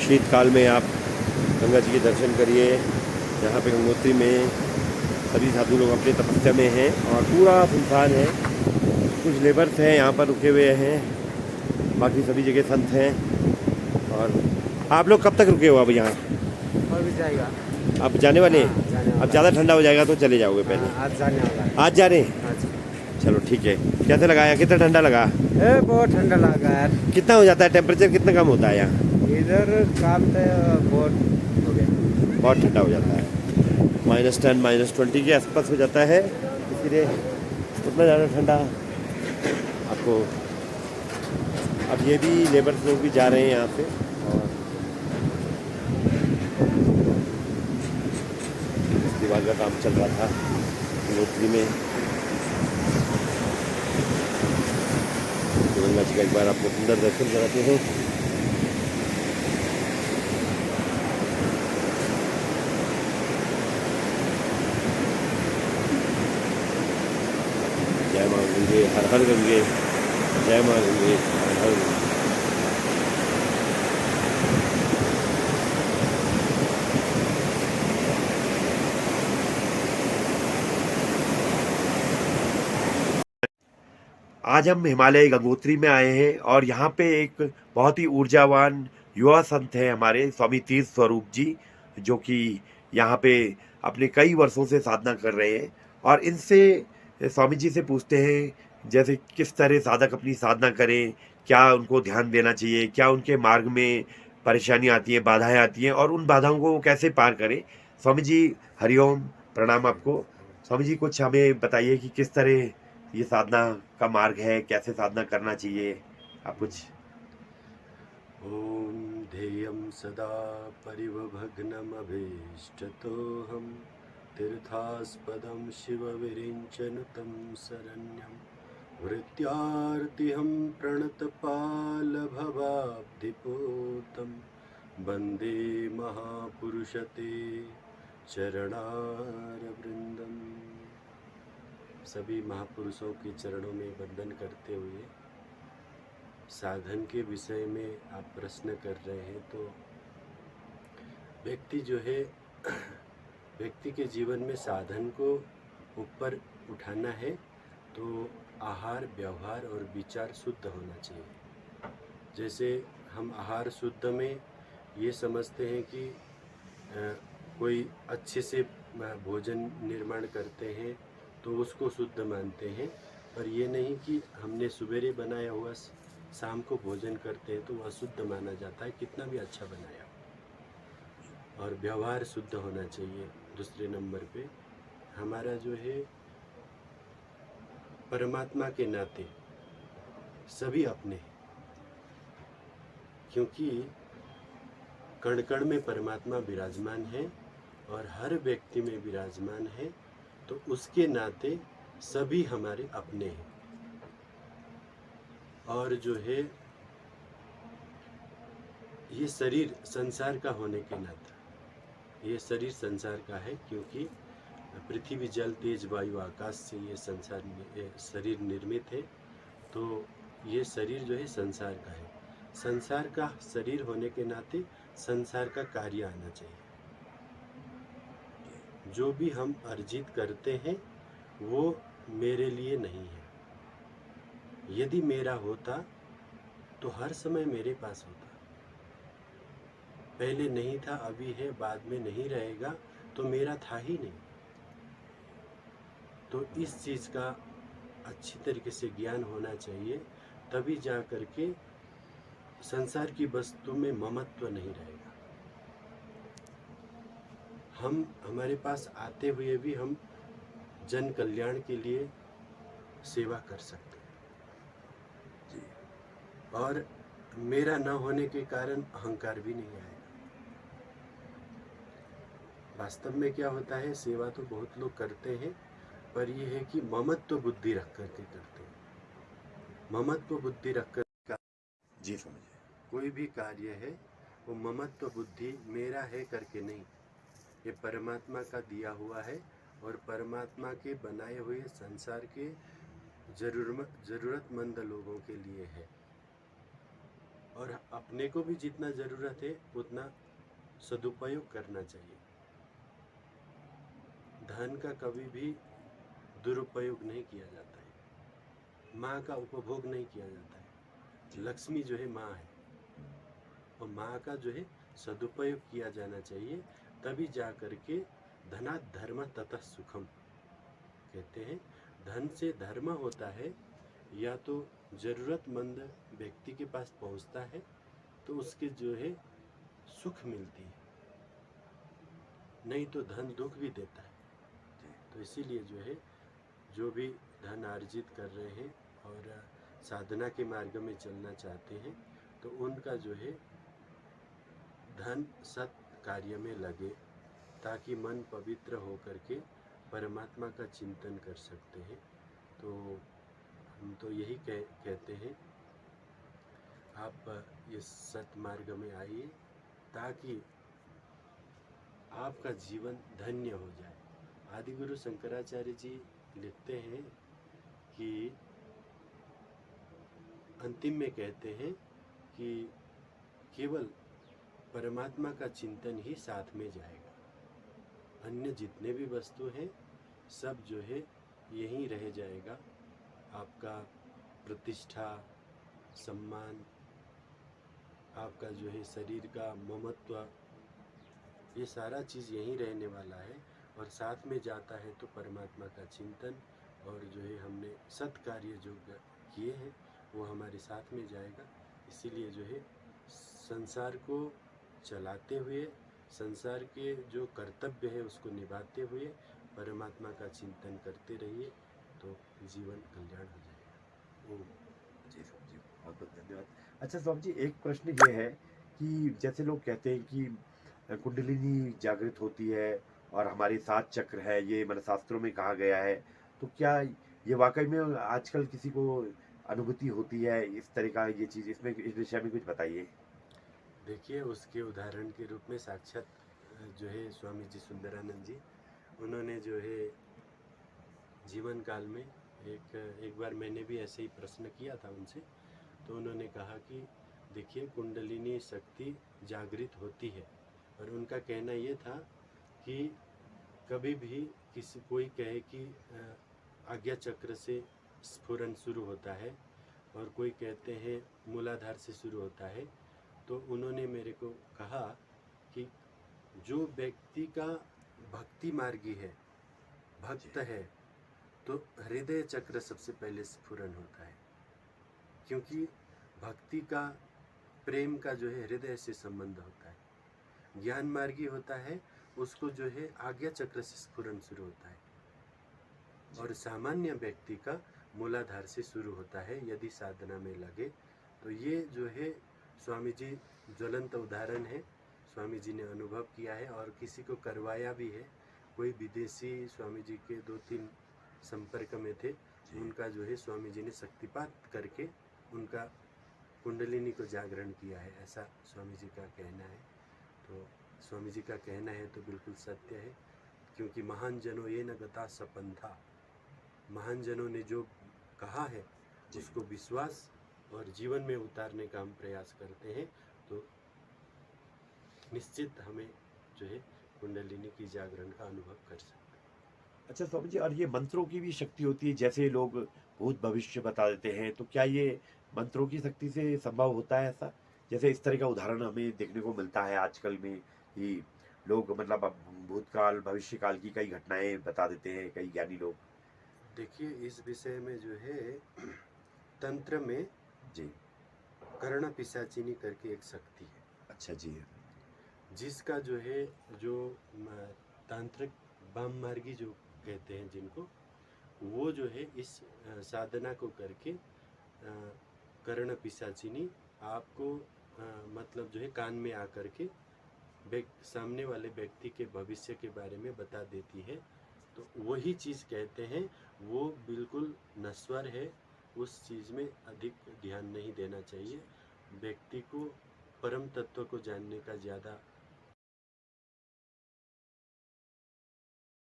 शीतकाल में आप गंगा जी के दर्शन करिए। यहाँ पे गंगोत्री में सभी साधु लोग अपनी तपस्या में हैं और पूरा सुनसान है। कुछ लेबर्स हैं यहाँ पर रुके हुए हैं, बाकी सभी जगह संत हैं। और आप लोग कब तक रुके हो अब यहाँ? और भी जाएगा। आप जाने वाले हैं? हाँ, जाने वाला अब ज़्यादा ठंडा हो जाएगा तो चले जाओगे पहले? हाँ, आज जाने वाला है। आज जा रहे हैं? आज चलो ठीक है। कैसे लगा यहाँ, कितना ठंडा लगा? बहुत ठंडा लगा यार। कितना हो जाता है टेम्परेचर, कितना कम होता है यहाँ? इधर काम तो बहुत हो गया, बहुत ठंडा हो जाता है, -10 -20 के आसपास हो जाता है। इसीलिए उतना ज़्यादा ठंडा आपको। अब ये भी लेबर्स लोग भी जा रहे हैं यहाँ से और इस दीवार का काम चल रहा था गंगोत्री में। तो गंगा जी का एक बार आपको सुंदर दर्शन कराते हैं। जय माँ गंगे, हर हर गंगे। जय माँ गंगे, हर हर गंगे। आज हम हिमालय गंगोत्री में आए हैं और यहाँ पे एक बहुत ही ऊर्जावान युवा संत हैं हमारे स्वामी तीर्थ स्वरूप जी, जो कि यहाँ पे अपने कई वर्षों से साधना कर रहे हैं। और इनसे स्वामी जी से पूछते हैं जैसे किस तरह साधक अपनी साधना करें, क्या उनको ध्यान देना चाहिए, क्या उनके मार्ग में परेशानी आती है, बाधाएं आती हैं और उन बाधाओं को वो कैसे पार करें। स्वामी जी हरिओम, प्रणाम आपको। स्वामी जी कुछ हमें बताइए कि किस तरह ये साधना का मार्ग है, कैसे साधना करना चाहिए, आप कुछ। ॐ ध्येयं सदा परिवभग्नमभीष्टतोऽहं तीर्थास्पदं शिवविरिञ्चनुतं शरण्यं वृत्यार्तिहं प्रणतपालभवाब्धिपूतं वन्दे महापुरुषते चरणारविन्दम्। सभी महापुरुषों के चरणों में वंदन करते हुए साधन के विषय में आप प्रश्न कर रहे हैं, तो व्यक्ति जो है व्यक्ति के जीवन में साधन को ऊपर उठाना है तो आहार, व्यवहार और विचार शुद्ध होना चाहिए। जैसे हम आहार शुद्ध में ये समझते हैं कि कोई अच्छे से भोजन निर्माण करते हैं तो उसको शुद्ध मानते हैं, पर ये नहीं कि हमने सवेरे बनाया हुआ शाम को भोजन करते हैं तो वह शुद्ध माना जाता है, कितना भी अच्छा बनाया। और व्यवहार शुद्ध होना चाहिए। दूसरे नंबर पे हमारा जो है परमात्मा के नाते सभी अपने हैं, क्योंकि कण कण में परमात्मा विराजमान है और हर व्यक्ति में विराजमान है, तो उसके नाते सभी हमारे अपने हैं। और जो है ये शरीर संसार का होने के नाते, ये शरीर संसार का है, क्योंकि पृथ्वी, जल, तेज, वायु, आकाश से ये संसार में शरीर निर्मित है। तो ये शरीर जो है संसार का है। संसार का शरीर होने के नाते संसार का कार्य आना चाहिए। जो भी हम अर्जित करते हैं वो मेरे लिए नहीं है। यदि मेरा होता तो हर समय मेरे पास होता। पहले नहीं था, अभी है, बाद में नहीं रहेगा, तो मेरा था ही नहीं। तो इस चीज़ का अच्छी तरीके से ज्ञान होना चाहिए, तभी जा कर के संसार की वस्तु में ममत्व नहीं रहेगा। हम हमारे पास आते हुए भी हम जन कल्याण के लिए सेवा कर सकते हैं जी। और मेरा न होने के कारण अहंकार भी नहीं आएगा। वास्तव में क्या होता है, सेवा तो बहुत लोग करते हैं, पर यह है कि ममत्व बुद्धि रख करके करते हैं। ममत्व बुद्धि रख कर जी समझिए, कोई भी कार्य है वो ममत्व बुद्धि मेरा है करके नहीं, ये परमात्मा का दिया हुआ है और परमात्मा के बनाए हुए संसार के जरूरतमंद लोगों के लिए है। और अपने को भी जितना ज़रूरत है उतना सदुपयोग करना चाहिए। धन का कभी भी दुरुपयोग नहीं किया जाता है, माँ का उपभोग नहीं किया जाता है। लक्ष्मी जो है माँ है, और माँ का जो है सदुपयोग किया जाना चाहिए, तभी जा कर के धनात् धर्म ततः सुखम कहते हैं। धन से धर्म होता है, या तो ज़रूरतमंद व्यक्ति के पास पहुंचता है तो उसके जो है सुख मिलती है, नहीं तो धन दुख भी देता है। तो इसीलिए जो है जो भी धन अर्जित कर रहे हैं और साधना के मार्ग में चलना चाहते हैं, तो उनका जो है धन सत् कार्य में लगे, ताकि मन पवित्र हो करके परमात्मा का चिंतन कर सकते हैं। तो हम तो यही कहते हैं, आप इस सत्मार्ग में आइए ताकि आपका जीवन धन्य हो जाए। आदि गुरु शंकराचार्य जी लिखते हैं कि अंतिम में कहते हैं कि केवल परमात्मा का चिंतन ही साथ में जाएगा, अन्य जितने भी वस्तु हैं सब जो है यहीं रह जाएगा। आपका प्रतिष्ठा, सम्मान, आपका जो है शरीर का ममत्व, ये सारा चीज़ यहीं रहने वाला है। और साथ में जाता है तो परमात्मा का चिंतन, और जो है हमने सत्कार्य जो किए हैं वो हमारे साथ में जाएगा। इसीलिए जो है संसार को चलाते हुए, संसार के जो कर्तव्य है उसको निभाते हुए परमात्मा का चिंतन करते रहिए, तो जीवन कल्याण हो जाएगा। ओम। जी स्वामी जी, बहुत बहुत धन्यवाद। अच्छा स्वामी जी, एक प्रश्न ये है कि जैसे लोग कहते हैं कि कुंडलिनी जागृत होती है और हमारे 7 चक्र है, ये मतलब शास्त्रों में कहा गया है, तो क्या ये वाकई में आजकल किसी को अनुभूति होती है इस तरह का ये चीज़, इसमें इस विषय में कुछ बताइए। देखिए, उसके उदाहरण के रूप में साक्षात जो है स्वामी जी सुंदरानंद जी, उन्होंने जो है जीवन काल में एक बार मैंने भी ऐसे ही प्रश्न किया था उनसे, तो उन्होंने कहा कि देखिए कुंडलिनी शक्ति जागृत होती है, और उनका कहना ये था कि कभी भी कोई कहे कि आज्ञा चक्र से स्फुरन शुरू होता है, और कोई कहते हैं मूलाधार से शुरू होता है, तो उन्होंने मेरे को कहा कि जो व्यक्ति का भक्ति मार्गी है, भक्त है, तो हृदय चक्र सबसे पहले स्फुरन होता है, क्योंकि भक्ति का, प्रेम का जो है हृदय से संबंध होता है। ज्ञान मार्गी होता है, उसको जो है आज्ञा चक्र से स्फुरन शुरू होता है, और सामान्य व्यक्ति का मूलाधार से शुरू होता है यदि साधना में लगे। तो ये जो है स्वामी जी ज्वलंत उदाहरण है, स्वामी जी ने अनुभव किया है और किसी को करवाया भी है। कोई विदेशी स्वामी जी के 2-3 संपर्क में थे, उनका जो है स्वामी जी ने शक्तिपात करके उनका कुंडलिनी को जागरण किया है, ऐसा स्वामी जी का कहना है। तो स्वामी जी का कहना है तो बिल्कुल सत्य है, क्योंकि महान जनों ये न गता सपंथा, महान जनों ने जो कहा है उसको विश्वास और जीवन में उतारने का हम प्रयास करते हैं, तो निश्चित हमें जो है कुंडलिनी की जागरण का अनुभव कर सकते हैं। अच्छा स्वामी जी, और ये मंत्रों की भी शक्ति होती है, जैसे लोग भूत भविष्य बता देते हैं, तो क्या ये मंत्रों की शक्ति से संभव होता है ऐसा? जैसे इस तरह का उदाहरण हमें देखने को मिलता है आजकल में, कि लोग मतलब अब भूतकाल भविष्यकाल की कई घटनाएं बता देते हैं कई ज्ञानी लोग। देखिए, इस विषय में जो है तंत्र में जी। कर्ण पिशाचिनी करके एक शक्ति है। अच्छा जी। जिसका जो है जो तांत्रिक वाम मार्गी जो कहते हैं जिनको, वो जो है इस साधना को करके कर्ण पिशाचिनी आपको मतलब जो है कान में आकर के सामने वाले व्यक्ति के भविष्य के बारे में बता देती है। तो वही चीज़ कहते हैं, वो बिल्कुल नश्वर है, उस चीज़ में अधिक ध्यान नहीं देना चाहिए। व्यक्ति को परम तत्व को जानने का ज़्यादा